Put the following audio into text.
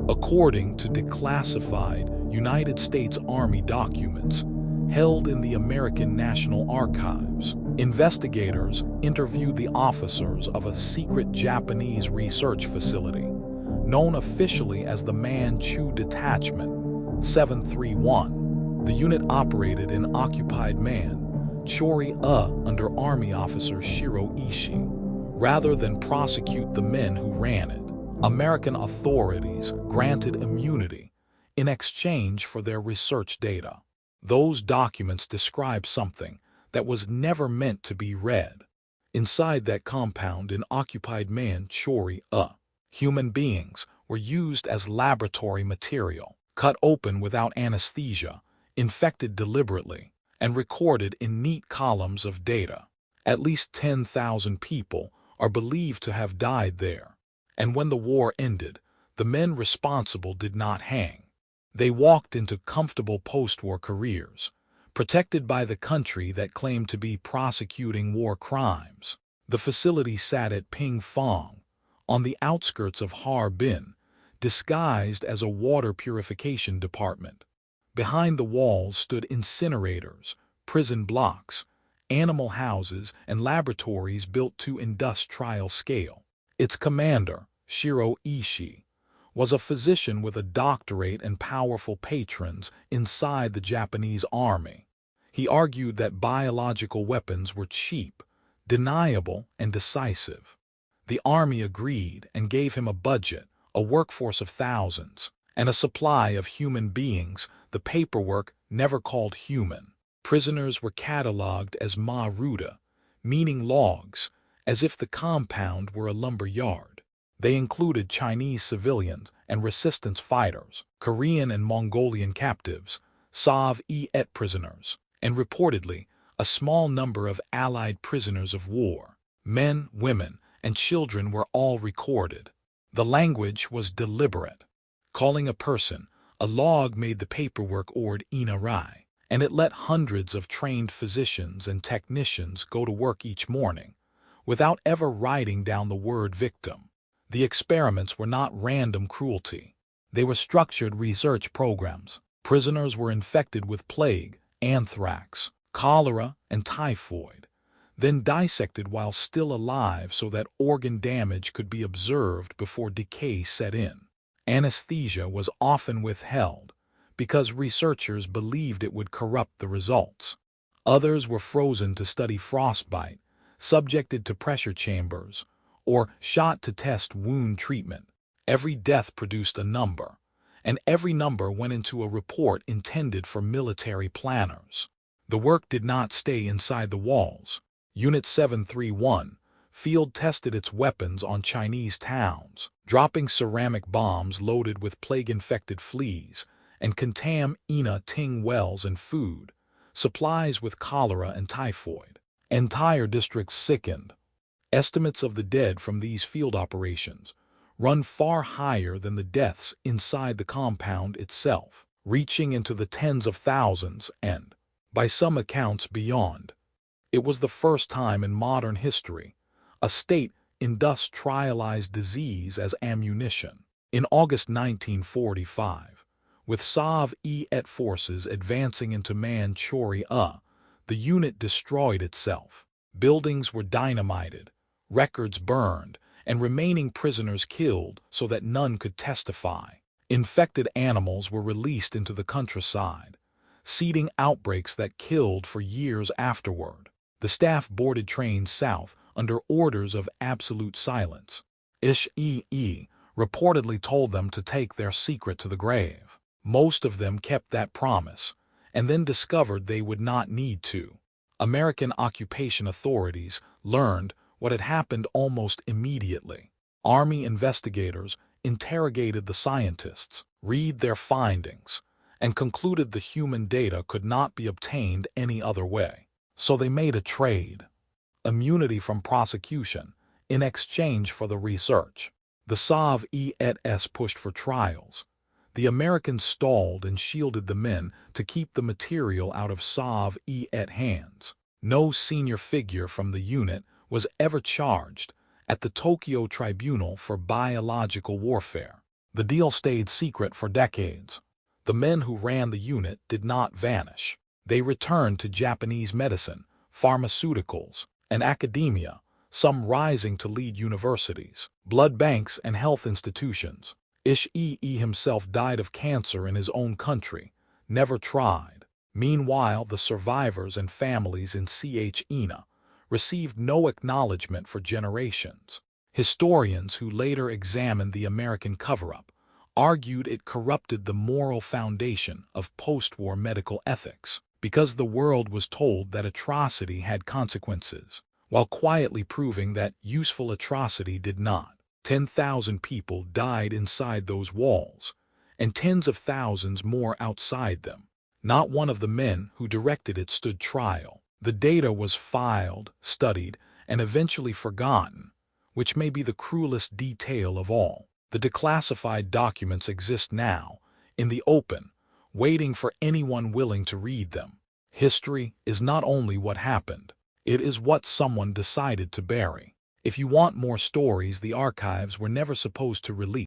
According to declassified United States Army documents held in the American National Archives, investigators interviewed the officers of a secret Japanese research facility, known officially as the Manchu Detachment 731. The unit operated in occupied Manchuria under Army officer Shiro Ishii. Rather than prosecute the men who ran it, American authorities granted immunity in exchange for their research data. Those documents describe something that was never meant to be read. Inside that compound in occupied Manchuria, human beings were used as laboratory material, cut open without anesthesia, infected deliberately, and recorded in neat columns of data. At least 10,000 people are believed to have died there. And when the war ended, the men responsible did not hang. They walked into comfortable post-war careers, protected by the country that claimed to be prosecuting war crimes. The facility sat at Pingfang, on the outskirts of Harbin, disguised as a water purification department. Behind the walls stood incinerators, prison blocks, animal houses, and laboratories built to industrial scale. Its commander, Shiro Ishii, was a physician with a doctorate and powerful patrons inside the Japanese army. He argued that biological weapons were cheap, deniable, and decisive. The army agreed and gave him a budget, a workforce of thousands, and a supply of human beings, the paperwork never called human. Prisoners were catalogued as Maruta, meaning logs, as if the compound were a lumber yard. They included Chinese civilians and resistance fighters, Korean and Mongolian captives, Soviet prisoners, and reportedly a small number of Allied prisoners of war. Men, women, and children were all recorded. The language was deliberate. Calling a person a log made the paperwork word inarai, and it let hundreds of trained physicians and technicians go to work each morning, without ever writing down the word victim. The experiments were not random cruelty. They were structured research programs. Prisoners were infected with plague, anthrax, cholera, and typhoid, then dissected while still alive so that organ damage could be observed before decay set in. Anesthesia was often withheld because researchers believed it would corrupt the results. Others were frozen to study frostbite, subjected to pressure chambers, or shot to test wound treatment. Every death produced a number, and every number went into a report intended for military planners. The work did not stay inside the walls. Unit 731 field-tested its weapons on Chinese towns, dropping ceramic bombs loaded with plague-infected fleas and contaminating wells and food, supplies with cholera and typhoid. Entire districts sickened. Estimates of the dead from these field operations run far higher than the deaths inside the compound itself, reaching into the tens of thousands and, by some accounts, beyond. It was the first time in modern history a state industrialized disease as ammunition. In August 1945, with Soviet forces advancing into Manchuria, the unit destroyed itself. Buildings were dynamited, records burned, and remaining prisoners killed so that none could testify. Infected animals were released into the countryside, seeding outbreaks that killed for years afterward. The staff boarded trains south under orders of absolute silence. Ishii reportedly told them to take their secret to the grave. Most of them kept that promise, and then discovered they would not need to. American occupation authorities learned what had happened almost immediately. Army investigators interrogated the scientists, read their findings, and concluded the human data could not be obtained any other way. So they made a trade: immunity from prosecution in exchange for the research. The Soviets pushed for trials. The Americans stalled and shielded the men to keep the material out of Soviet hands. No senior figure from the unit was ever charged at the Tokyo Tribunal for Biological Warfare. The deal stayed secret for decades. The men who ran the unit did not vanish. They returned to Japanese medicine, pharmaceuticals, and academia, some rising to lead universities, blood banks, and health institutions. Ishii himself died of cancer in his own country, never tried. Meanwhile, the survivors and families in China received no acknowledgement for generations. Historians who later examined the American cover-up argued it corrupted the moral foundation of post-war medical ethics, because the world was told that atrocity had consequences, while quietly proving that useful atrocity did not. 10,000 people died inside those walls, and tens of thousands more outside them. Not one of the men who directed it stood trial. The data was filed, studied, and eventually forgotten, which may be the cruelest detail of all. The declassified documents exist now, in the open, waiting for anyone willing to read them. History is not only what happened, it is what someone decided to bury. If you want more stories the archives were never supposed to release,